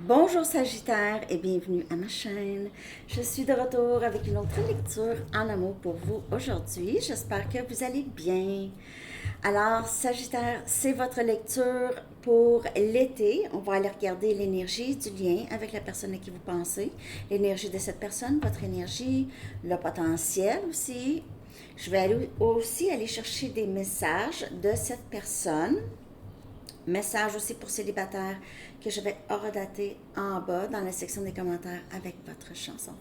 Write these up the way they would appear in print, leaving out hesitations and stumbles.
Bonjour Sagittaire et bienvenue à ma chaîne. Je suis de retour avec une autre lecture en amour pour vous aujourd'hui. J'espère que vous allez bien. Alors Sagittaire, c'est votre lecture pour l'été. On va aller regarder l'énergie du lien avec la personne à qui vous pensez, l'énergie de cette personne, votre énergie, le potentiel aussi. Je vais aussi aller chercher des messages de cette personne. Message aussi pour célibataires que je vais horodater en bas dans la section des commentaires avec votre chanson.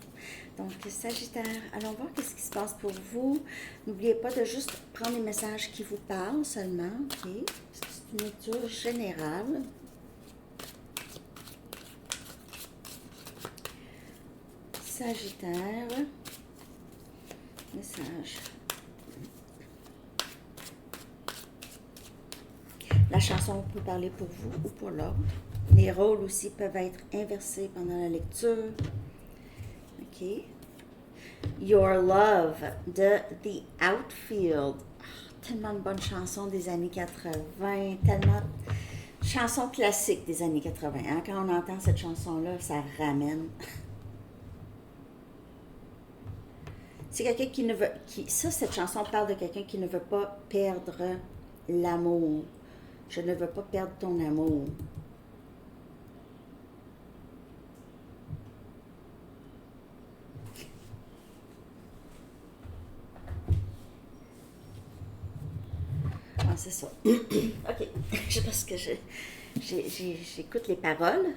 Donc, Sagittaire, allons voir qu'est-ce qui se passe pour vous. N'oubliez pas de juste prendre les messages qui vous parlent seulement. OK? C'est une lecture générale. Sagittaire, message. La chanson peut parler pour vous ou pour l'autre. Les rôles aussi peuvent être inversés pendant la lecture. OK. Your Love de The Outfield. Tellement de bonnes chansons des années 80, tellement de chansons classiques des années 80. Hein? Quand on entend cette chanson-là, ça ramène. C'est quelqu'un qui ne veut... cette chanson parle de quelqu'un qui ne veut pas perdre l'amour. Je ne veux pas perdre ton amour. Ah, c'est ça. OK. Parce que j'écoute les paroles.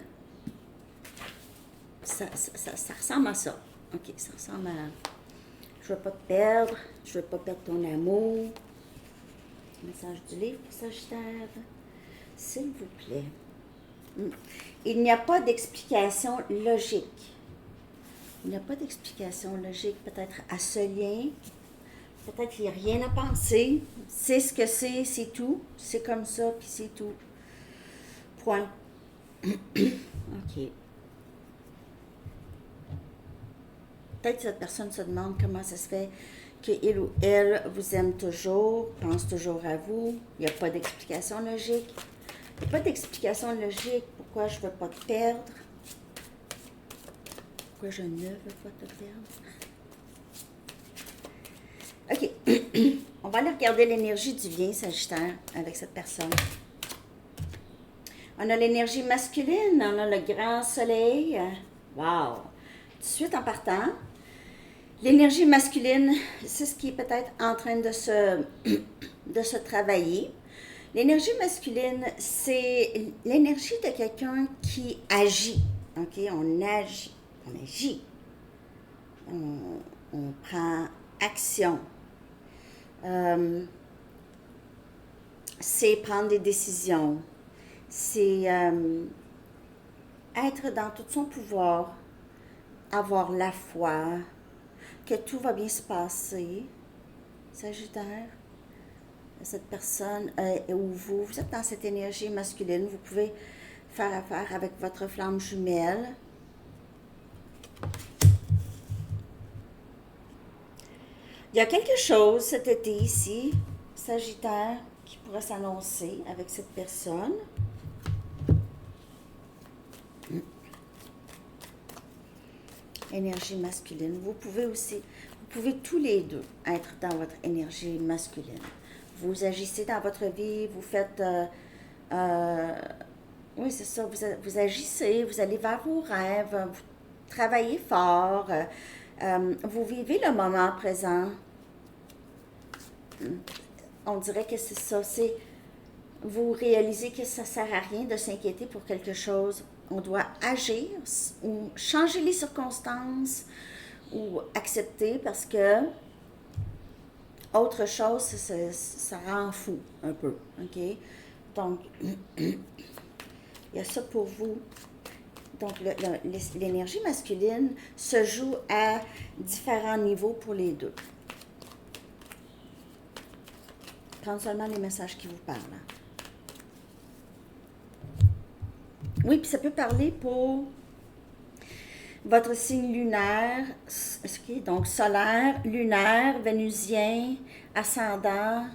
Ça ressemble à ça. OK, ça ressemble à... Je veux pas te perdre. Je veux pas perdre ton amour. Message du livre pour Sagittaire. S'il vous plaît. Il n'y a pas d'explication logique. Il n'y a pas d'explication logique peut-être à ce lien. Peut-être qu'il n'y a rien à penser. C'est ce que c'est tout. C'est comme ça, puis c'est tout. Point. OK. Peut-être que cette personne se demande comment ça se fait qu'il ou elle vous aime toujours, pense toujours à vous. Il n'y a pas d'explication logique. Il n'y a pas d'explication logique pourquoi je ne veux pas te perdre. Pourquoi je ne veux pas te perdre. OK. On va aller regarder l'énergie du lien Sagittaire avec cette personne. On a l'énergie masculine, on a le grand soleil. Wow! Tout de suite en partant, l'énergie masculine, c'est ce qui est peut-être en train de se travailler. L'énergie masculine, c'est l'énergie de quelqu'un qui agit. OK? On agit. On agit. On prend action. C'est prendre des décisions. C'est être dans tout son pouvoir, avoir la foi, que tout va bien se passer. Sagittaire, cette personne ou vous êtes dans cette énergie masculine, vous pouvez faire affaire avec votre flamme jumelle. Il y a quelque chose cet été ici, Sagittaire, qui pourrait s'annoncer avec cette personne. Énergie masculine. Vous pouvez tous les deux être dans votre énergie masculine. Vous agissez dans votre vie, vous faites... oui, c'est ça, vous agissez, vous allez vers vos rêves, vous travaillez fort, vous vivez le moment présent. On dirait que c'est ça, vous réalisez que ça ne sert à rien de s'inquiéter pour quelque chose. On doit agir ou changer les circonstances ou accepter parce que autre chose, ça rend fou un peu. OK? Donc, il y a ça pour vous. Donc, l'énergie masculine se joue à différents niveaux pour les deux. Prendre seulement les messages qui vous parlent. Oui, puis ça peut parler pour votre signe lunaire, donc solaire, lunaire, vénusien, ascendant,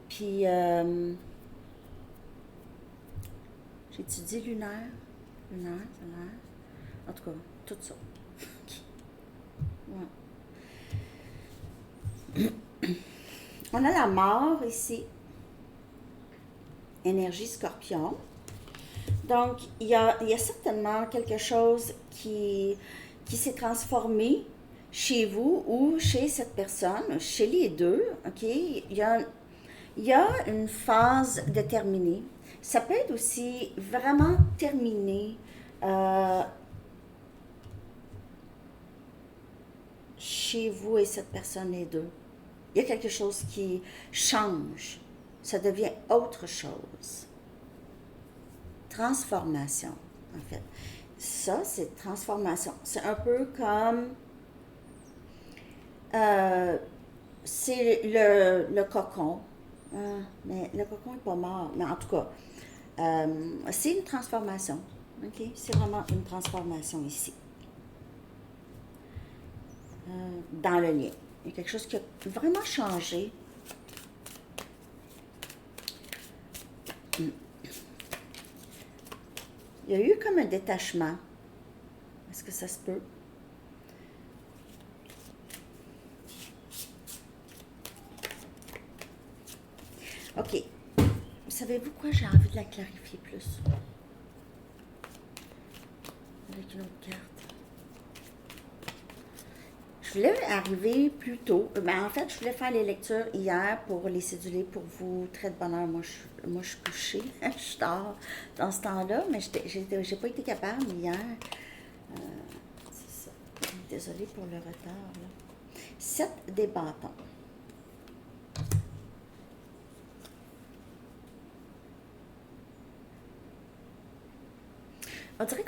puis j'ai-tu dit lunaire? lunaire, solaire. En tout cas, tout ça. Ouais. On a la mort ici. Énergie scorpion. Donc, il y a certainement quelque chose qui s'est transformé chez vous ou chez cette personne, chez les deux, OK? Il y a une phase déterminée. Ça peut être aussi vraiment terminé chez vous et cette personne, les deux. Il y a quelque chose qui change. Ça devient autre chose. Transformation, en fait. Ça, c'est transformation. C'est un peu comme... c'est le cocon. Mais le cocon n'est pas mort. Mais en tout cas, c'est une transformation. OK? C'est vraiment une transformation ici. Dans le lien. Il y a quelque chose qui a vraiment changé. Il y a eu comme un détachement. Est-ce que ça se peut? OK. Savez-vous quoi? J'ai envie de la clarifier plus. Avec une autre carte. Je voulais arriver plus tôt. En fait, je voulais faire les lectures hier pour les céduler pour vous. Très de bonheur. Moi, je suis couchée. Je suis tard dans ce temps-là, mais j'ai pas été capable hier. C'est ça. Désolée pour le retard. Là. 7 des bâtons. On dirait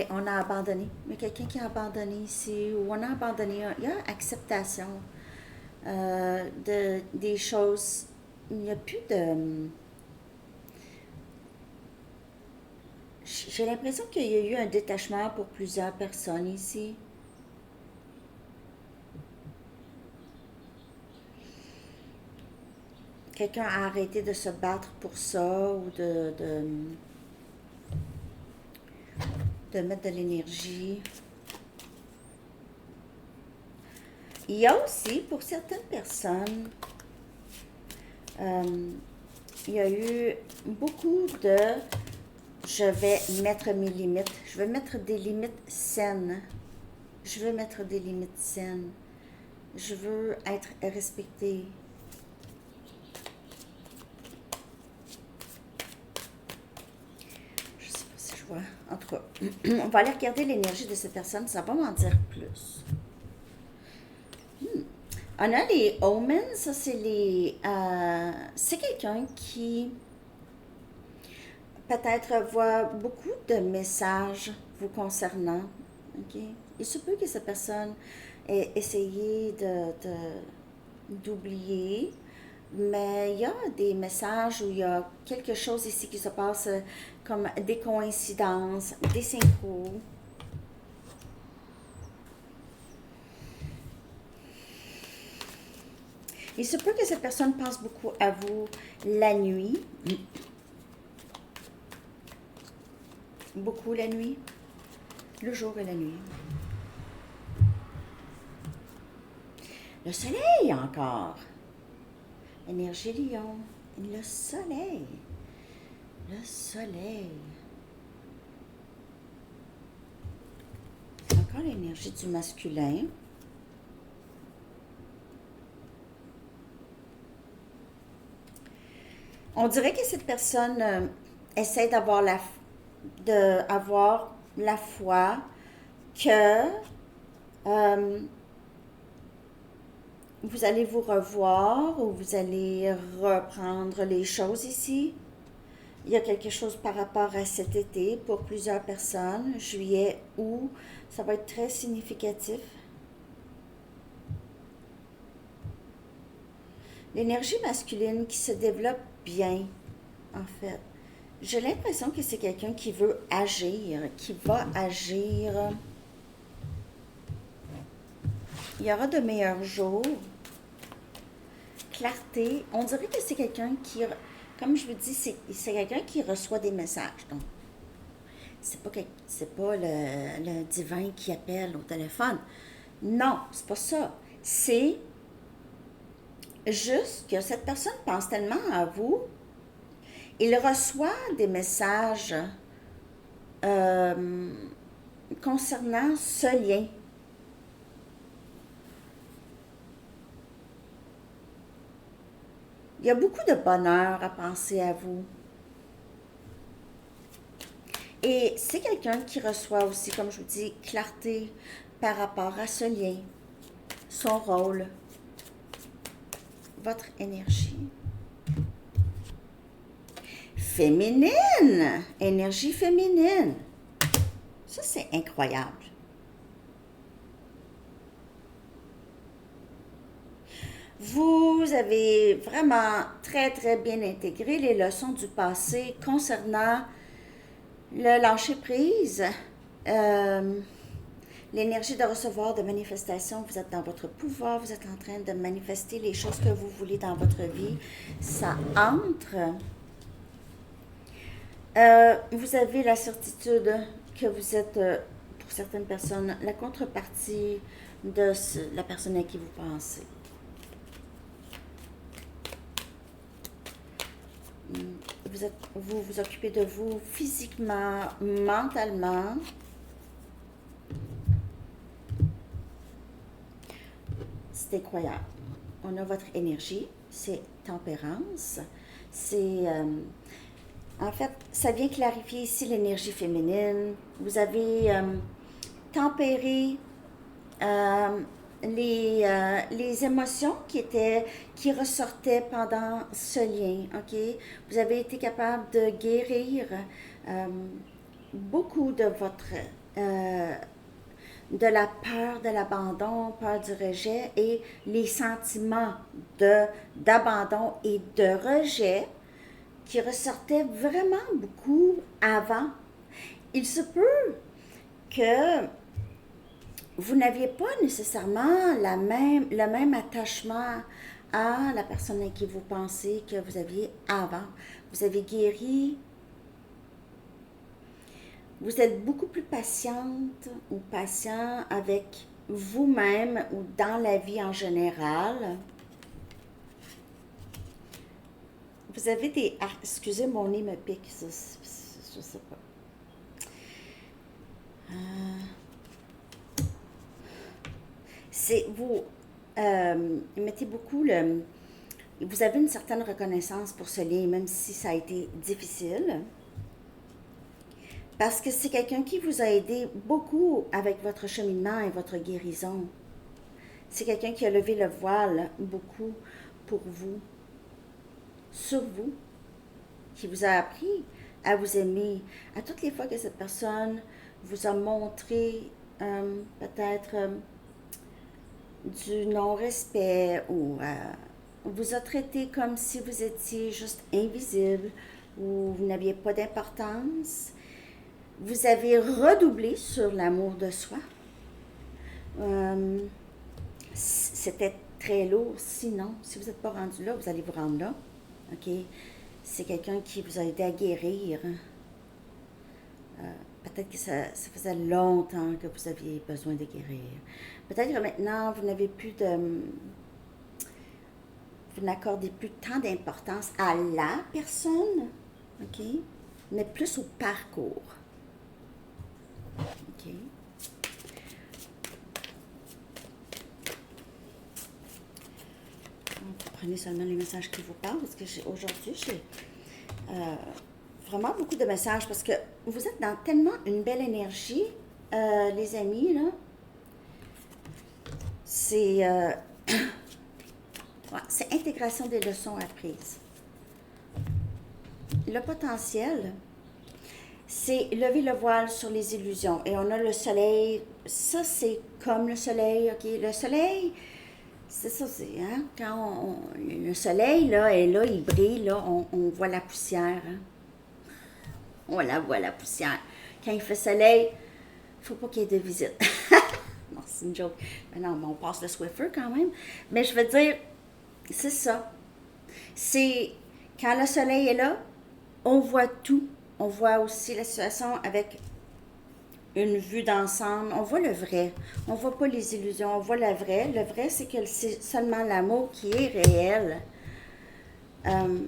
on a abandonné. Il y a quelqu'un qui a abandonné ici, ou on a abandonné. Il y a acceptation des choses. Il n'y a plus de... J'ai l'impression qu'il y a eu un détachement pour plusieurs personnes ici. Quelqu'un a arrêté de se battre pour ça ou de mettre de l'énergie. Il y a aussi, pour certaines personnes, il y a eu beaucoup de je vais mettre mes limites. Je vais mettre des limites saines. Je veux mettre des limites saines. Je veux être respectée. Je sais pas si je vois. En tout cas, on va aller regarder l'énergie de cette personne. Ça va m'en dire plus. On a les omens. Ça, c'est les... c'est quelqu'un qui peut-être voit beaucoup de messages vous concernant. OK? Il se peut que cette personne ait essayé d'oublier, mais il y a des messages où il y a quelque chose ici qui se passe comme des coïncidences, des synchros. Il se peut que cette personne pense beaucoup à vous la nuit. Beaucoup la nuit. Le jour et la nuit. Le soleil encore. Énergie lion. Le soleil. Le soleil. Encore l'énergie du masculin. On dirait que cette personne essaie d'avoir la foi que vous allez vous revoir ou vous allez reprendre les choses ici. Il y a quelque chose par rapport à cet été pour plusieurs personnes, juillet, août, ça va être très significatif. L'énergie masculine qui se développe bien, en fait. J'ai l'impression que c'est quelqu'un qui veut agir, qui va agir. Il y aura de meilleurs jours. Clarté. On dirait que c'est quelqu'un qui, comme je vous dis, c'est quelqu'un qui reçoit des messages. Donc, c'est pas le divin qui appelle au téléphone. Non, c'est pas ça. C'est juste que cette personne pense tellement à vous, il reçoit des messages euh, concernant ce lien. Il y a beaucoup de bonheur à penser à vous. Et c'est quelqu'un qui reçoit aussi, comme je vous dis, clarté par rapport à ce lien, son rôle, votre énergie. Féminine, énergie féminine. Ça, c'est incroyable. Vous avez vraiment très, très bien intégré les leçons du passé concernant le lâcher-prise, l'énergie de recevoir, de manifestation. Vous êtes dans votre pouvoir, vous êtes en train de manifester les choses que vous voulez dans votre vie. Ça entre. Vous avez la certitude que vous êtes, pour certaines personnes, la contrepartie de la personne à qui vous pensez. Vous vous occupez de vous physiquement, mentalement. C'est incroyable. On a votre énergie, c'est tempérance, c'est... en fait, ça vient clarifier ici l'énergie féminine. Vous avez tempéré les émotions qui ressortaient pendant ce lien, ok? Vous avez été capable de guérir beaucoup de de la peur de l'abandon, peur du rejet et les sentiments d'abandon et de rejet qui ressortaient vraiment beaucoup avant. Il se peut que vous n'aviez pas nécessairement le même attachement à la personne à qui vous pensez que vous aviez avant. Vous avez guéri. Vous êtes beaucoup plus patiente ou patient avec vous-même ou dans la vie en général. Vous avez des... Ah, excusez, mon nez me pique, ça, je sais pas. Vous mettez beaucoup vous avez une certaine reconnaissance pour ce lien, même si ça a été difficile. Parce que c'est quelqu'un qui vous a aidé beaucoup avec votre cheminement et votre guérison. C'est quelqu'un qui a levé le voile beaucoup pour vous, sur vous, qui vous a appris à vous aimer. À toutes les fois que cette personne vous a montré peut-être du non-respect ou vous a traité comme si vous étiez juste invisible ou vous n'aviez pas d'importance, vous avez redoublé sur l'amour de soi. C'était très lourd. Sinon, si vous n'êtes pas rendu là, vous allez vous rendre là. OK? C'est quelqu'un qui vous a aidé à guérir. Peut-être que ça faisait longtemps que vous aviez besoin de guérir. Peut-être que maintenant, vous n'avez plus de... Vous n'accordez plus tant d'importance à la personne, OK? Mais plus au parcours. OK? Vous prenez seulement les messages qui vous parlent, parce que aujourd'hui, j'ai vraiment beaucoup de messages, parce que vous êtes dans tellement une belle énergie, les amis, là. C'est c'est intégration des leçons apprises. Le potentiel, c'est lever le voile sur les illusions. Et on a le soleil, ça c'est comme le soleil, ok? Le soleil, c'est ça, c'est, hein? Quand le soleil, là, est là, il brille, là, on voit la poussière, hein? On la voit, la poussière. Quand il fait soleil, il ne faut pas qu'il y ait de visite. Non, c'est une joke. Mais non, mais on passe le Swiffer quand même. Mais je veux dire, c'est ça. C'est quand le soleil est là, on voit tout. On voit aussi la situation avec une vue d'ensemble. On voit le vrai. On voit pas les illusions, on voit le vrai. Le vrai, c'est que c'est seulement l'amour qui est réel. Euh,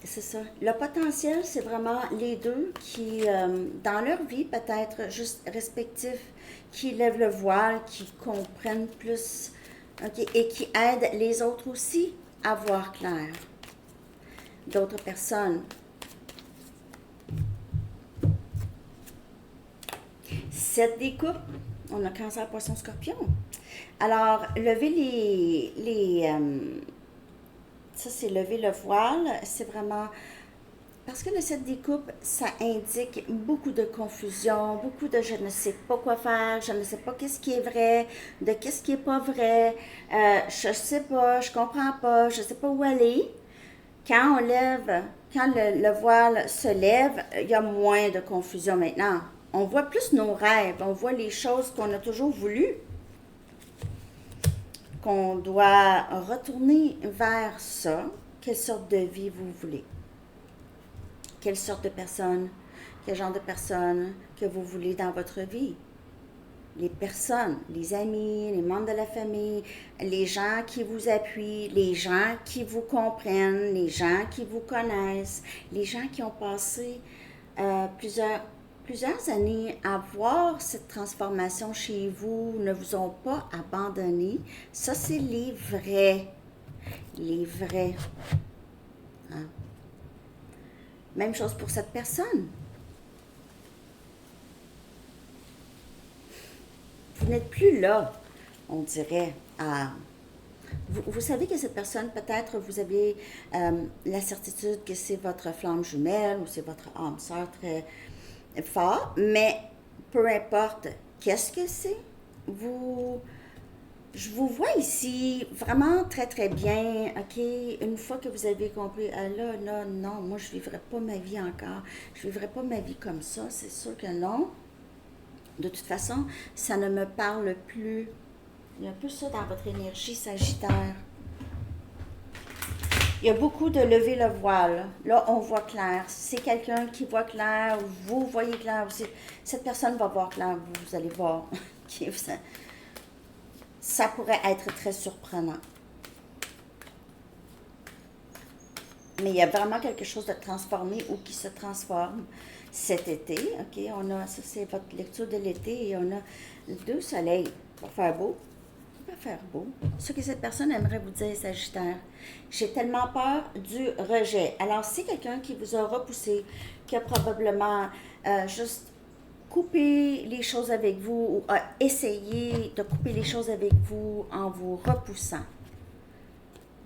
c'est ça. Le potentiel, c'est vraiment les deux qui, dans leur vie, peut-être juste respectifs, qui lèvent le voile, qui comprennent plus, ok, et qui aident les autres aussi à voir clair. D'autres personnes. 7 des coupes, on a cancer, poisson, scorpion. Alors, lever ça c'est lever le voile, c'est vraiment parce que le 7 des coupes, ça indique beaucoup de confusion, beaucoup de je ne sais pas quoi faire, je ne sais pas qu'est-ce qui est vrai, de qu'est-ce qui est pas vrai, je sais pas, je comprends pas, je sais pas où aller. Quand on lève, quand le voile se lève, il y a moins de confusion maintenant. On voit plus nos rêves, on voit les choses qu'on a toujours voulu, qu'on doit retourner vers ça. Quelle sorte de vie vous voulez? Quelle sorte de personne, quel genre de personne que vous voulez dans votre vie? Les personnes, les amis, les membres de la famille, les gens qui vous appuient, les gens qui vous comprennent, les gens qui vous connaissent, les gens qui ont passé plusieurs années à voir cette transformation chez vous, ne vous ont pas abandonné. Ça, c'est les vrais. Les vrais. Hein? Même chose pour cette personne. Vous n'êtes plus là, on dirait, à... Vous savez que cette personne, peut-être, vous avez la certitude que c'est votre flamme jumelle ou c'est votre âme sœur très fort, mais peu importe qu'est-ce que c'est, je vous vois ici vraiment très très bien, ok, une fois que vous avez compris, ah là, non, moi je vivrai pas ma vie encore, je vivrai pas ma vie comme ça, c'est sûr que non. De toute façon, ça ne me parle plus. Il y a un peu ça dans votre énergie Sagittaire. Il y a beaucoup de lever le voile. Là, on voit clair. Si c'est quelqu'un qui voit clair, vous voyez clair aussi. Cette personne va voir clair, vous allez voir. Ça pourrait être très surprenant. Mais il y a vraiment quelque chose de transformé ou qui se transforme cet été. OK, on a, ça c'est votre lecture de l'été et on a deux soleils. Ça va faire beau. Ça va faire beau. Ce que cette personne aimerait vous dire, Sagittaire. J'ai tellement peur du rejet. Alors, c'est quelqu'un qui vous a repoussé, qui a probablement juste coupé les choses avec vous ou a essayé de couper les choses avec vous en vous repoussant.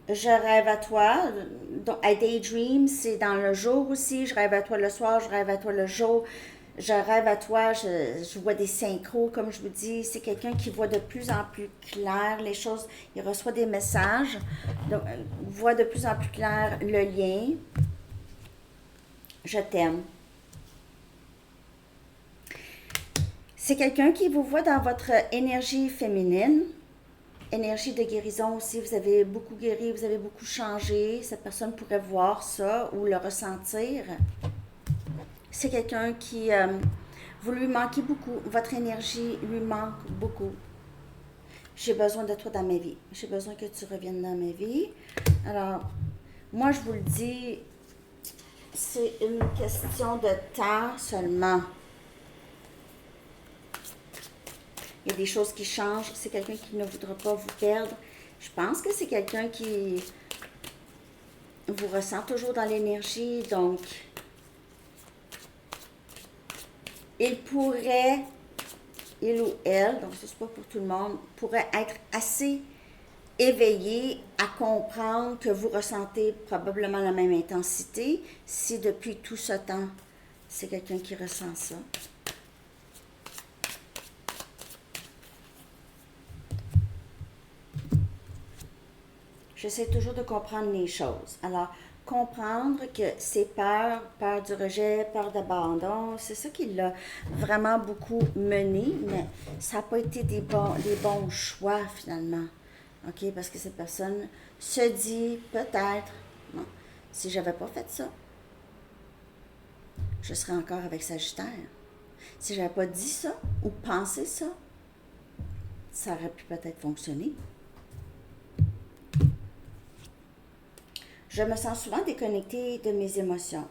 Je rêve à toi. Donc, I daydream, c'est dans le jour aussi. Je rêve à toi le soir, je rêve à toi le jour. Je rêve à toi, je vois des synchros, comme je vous dis. C'est quelqu'un qui voit de plus en plus clair les choses. Il reçoit des messages, donc, voit de plus en plus clair le lien. Je t'aime. C'est quelqu'un qui vous voit dans votre énergie féminine. Énergie de guérison aussi, vous avez beaucoup guéri, vous avez beaucoup changé. Cette personne pourrait voir ça ou le ressentir. C'est quelqu'un qui, vous lui manquez beaucoup, votre énergie lui manque beaucoup. J'ai besoin de toi dans ma vie. J'ai besoin que tu reviennes dans ma vie. Alors, moi je vous le dis, c'est une question de temps seulement. Il y a des choses qui changent. C'est quelqu'un qui ne voudra pas vous perdre. Je pense que c'est quelqu'un qui vous ressent toujours dans l'énergie. Donc, il pourrait, il ou elle, donc c'est pas pour tout le monde, pourrait être assez éveillé à comprendre que vous ressentez probablement la même intensité si depuis tout ce temps, c'est quelqu'un qui ressent ça. J'essaie toujours de comprendre les choses. Alors, comprendre que c'est peur du rejet, peur d'abandon, c'est ça qui l'a vraiment beaucoup mené, mais ça n'a pas été des bons choix finalement. OK? Parce que cette personne se dit peut-être, non, si j'avais pas fait ça, je serais encore avec Sagittaire. Si j'avais pas dit ça ou pensé ça, ça aurait pu peut-être fonctionner. Je me sens souvent déconnectée de mes émotions.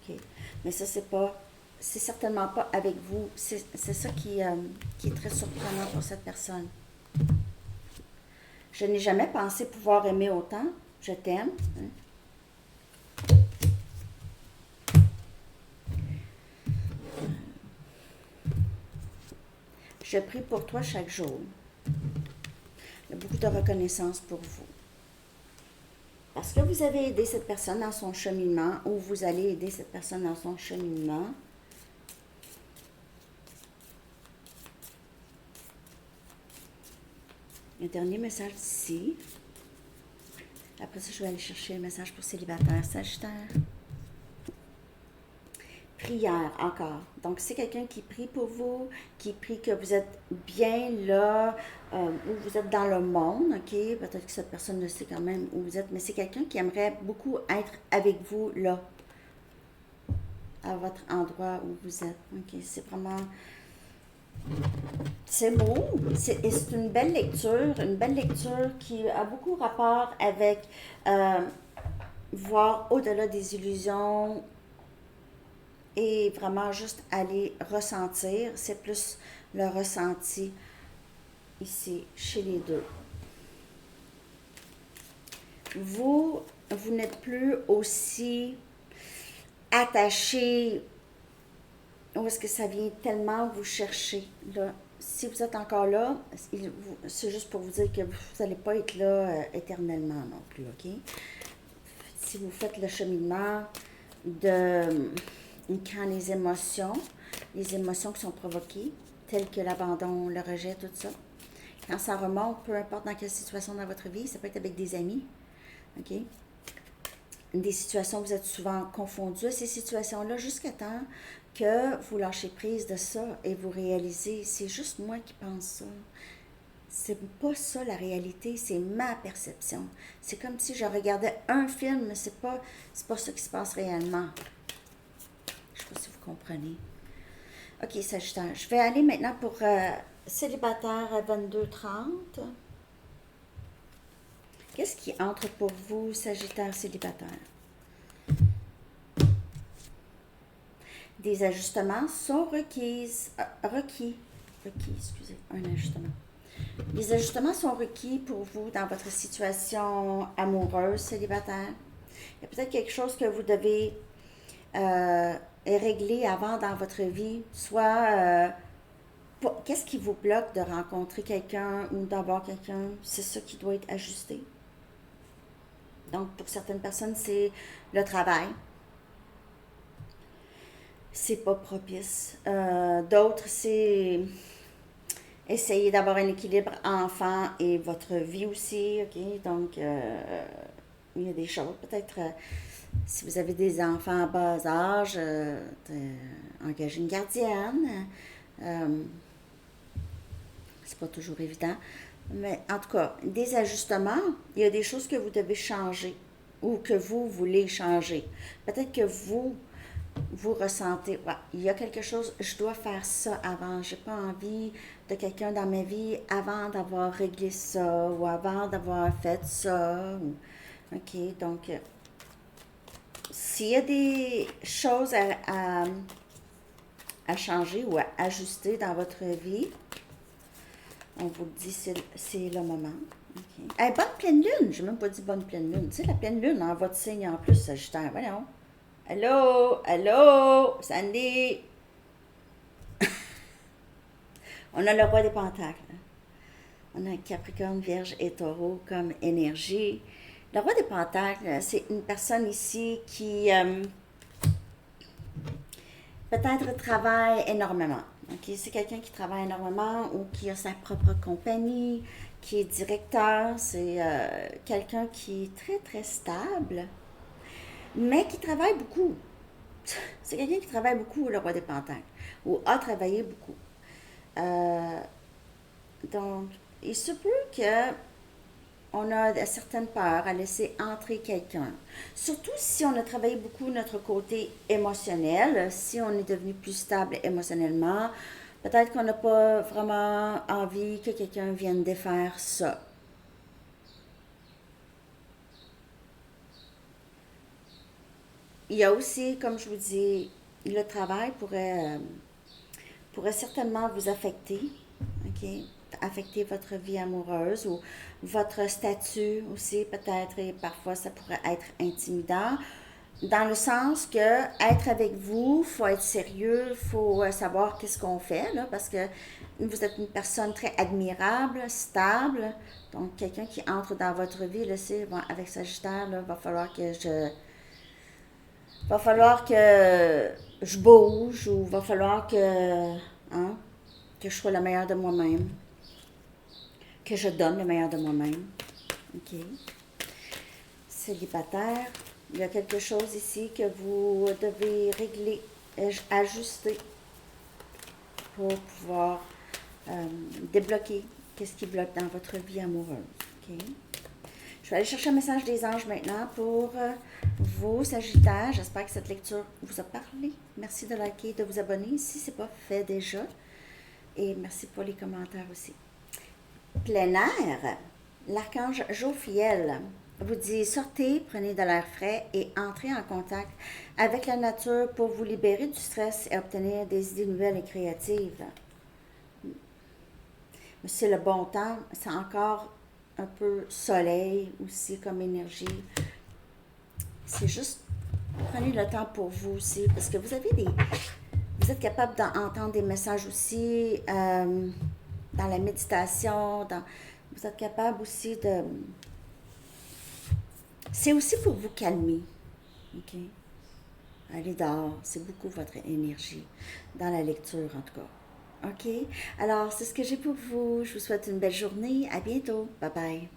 OK. Mais ça, c'est certainement pas avec vous. C'est ça qui est très surprenant pour cette personne. Je n'ai jamais pensé pouvoir aimer autant. Je t'aime. Hein. Je prie pour toi chaque jour. Il y a beaucoup de reconnaissance pour vous. Parce que vous avez aidé cette personne dans son cheminement ou vous allez aider cette personne dans son cheminement. Un dernier message ici. Après ça, je vais aller chercher un message pour célibataire. Sagittaire. Prière encore. Donc, c'est quelqu'un qui prie pour vous, qui prie que vous êtes bien là, où vous êtes dans le monde, ok? Peut-être que cette personne le sait quand même où vous êtes, mais c'est quelqu'un qui aimerait beaucoup être avec vous là, à votre endroit où vous êtes. Ok, c'est vraiment... C'est beau, et c'est une belle lecture qui a beaucoup rapport avec voir au-delà des illusions, et vraiment juste aller ressentir. C'est plus le ressenti ici, chez les deux. Vous n'êtes plus aussi attaché. Où est-ce que ça vient tellement vous chercher, là? Si vous êtes encore là, c'est juste pour vous dire que vous n'allez pas être là éternellement non plus, ok? Si vous faites le cheminement de... quand les émotions qui sont provoquées, telles que l'abandon, le rejet, tout ça, quand ça remonte, peu importe dans quelle situation dans votre vie, ça peut être avec des amis, ok? Des situations où vous êtes souvent confondus à ces situations-là jusqu'à temps que vous lâchez prise de ça et vous réalisez, c'est juste moi qui pense ça. C'est pas ça la réalité, c'est ma perception. C'est comme si je regardais un film, mais c'est pas ça qui se passe réellement. Je ne sais pas si vous comprenez. Ok, Sagittaire. Je vais aller maintenant pour célibataire à 22h30. Qu'est-ce qui entre pour vous, Sagittaire célibataire? Des ajustements sont requis, excusez, un ajustement. Les ajustements sont requis pour vous dans votre situation amoureuse, célibataire. Il y a peut-être quelque chose que vous devez régler avant dans votre vie, soit qu'est-ce qui vous bloque de rencontrer quelqu'un ou d'avoir quelqu'un, c'est ça qui doit être ajusté. Donc, pour certaines personnes, c'est le travail. C'est pas propice. D'autres, c'est essayer d'avoir un équilibre enfant et votre vie aussi, ok? Donc, il y a des choses, peut-être, si vous avez des enfants à bas âge, engager une gardienne. C'est pas toujours évident. Mais en tout cas, des ajustements, il y a des choses que vous devez changer ou que vous voulez changer. Peut-être que vous ressentez, ouais, il y a quelque chose, je dois faire ça avant. J'ai pas envie de quelqu'un dans ma vie avant d'avoir réglé ça ou avant d'avoir fait ça. OK, donc, s'il y a des choses à changer ou à ajuster dans votre vie, on vous le dit, c'est le moment. Okay. Hey, bonne pleine lune! J'ai même pas dit bonne pleine lune. Tu sais, la pleine lune en votre signe en plus, Sagittaire. Voyons. Allô, Sandy! On a le roi des pentacles. On a Capricorne, Vierge et Taureau comme énergie. Le roi des pentacles, c'est une personne ici qui peut-être travaille énormément. Okay? C'est quelqu'un qui travaille énormément ou qui a sa propre compagnie, qui est directeur. C'est quelqu'un qui est très, très stable, mais qui travaille beaucoup. C'est quelqu'un qui travaille beaucoup, le roi des pentacles, ou a travaillé beaucoup. Donc, il se peut que on a certaines peurs à laisser entrer quelqu'un. Surtout si on a travaillé beaucoup notre côté émotionnel, si on est devenu plus stable émotionnellement, peut-être qu'on n'a pas vraiment envie que quelqu'un vienne défaire ça. Il y a aussi, comme je vous dis, le travail pourrait certainement vous affecter, ok? Affecter votre vie amoureuse ou votre statut aussi peut-être et parfois ça pourrait être intimidant dans le sens que être avec vous, faut être sérieux, faut savoir qu'est-ce qu'on fait là parce que vous êtes une personne très admirable, stable, donc quelqu'un qui entre dans votre vie là, c'est bon, avec Sagittaire là, va falloir que je bouge ou va falloir hein, que je sois le meilleur de moi-même, que je donne le meilleur de moi-même. OK. Célibataire, il y a quelque chose ici que vous devez régler, ajuster pour pouvoir débloquer qu'est-ce qui bloque dans votre vie amoureuse. OK. Je vais aller chercher un message des anges maintenant pour vous, Sagittaires. J'espère que cette lecture vous a parlé. Merci de liker, de vous abonner si ce n'est pas fait déjà. Et merci pour les commentaires aussi. Plein air, l'archange Jophiel vous dit sortez, prenez de l'air frais et entrez en contact avec la nature pour vous libérer du stress et obtenir des idées nouvelles et créatives. C'est le bon temps, c'est encore un peu soleil aussi comme énergie. C'est juste, prenez le temps pour vous aussi, parce que vous êtes capable d'entendre des messages aussi dans la méditation, vous êtes capable aussi c'est aussi pour vous calmer, ok? Allez dehors, c'est beaucoup votre énergie, dans la lecture en tout cas. OK? Alors, c'est ce que j'ai pour vous. Je vous souhaite une belle journée. À bientôt. Bye bye.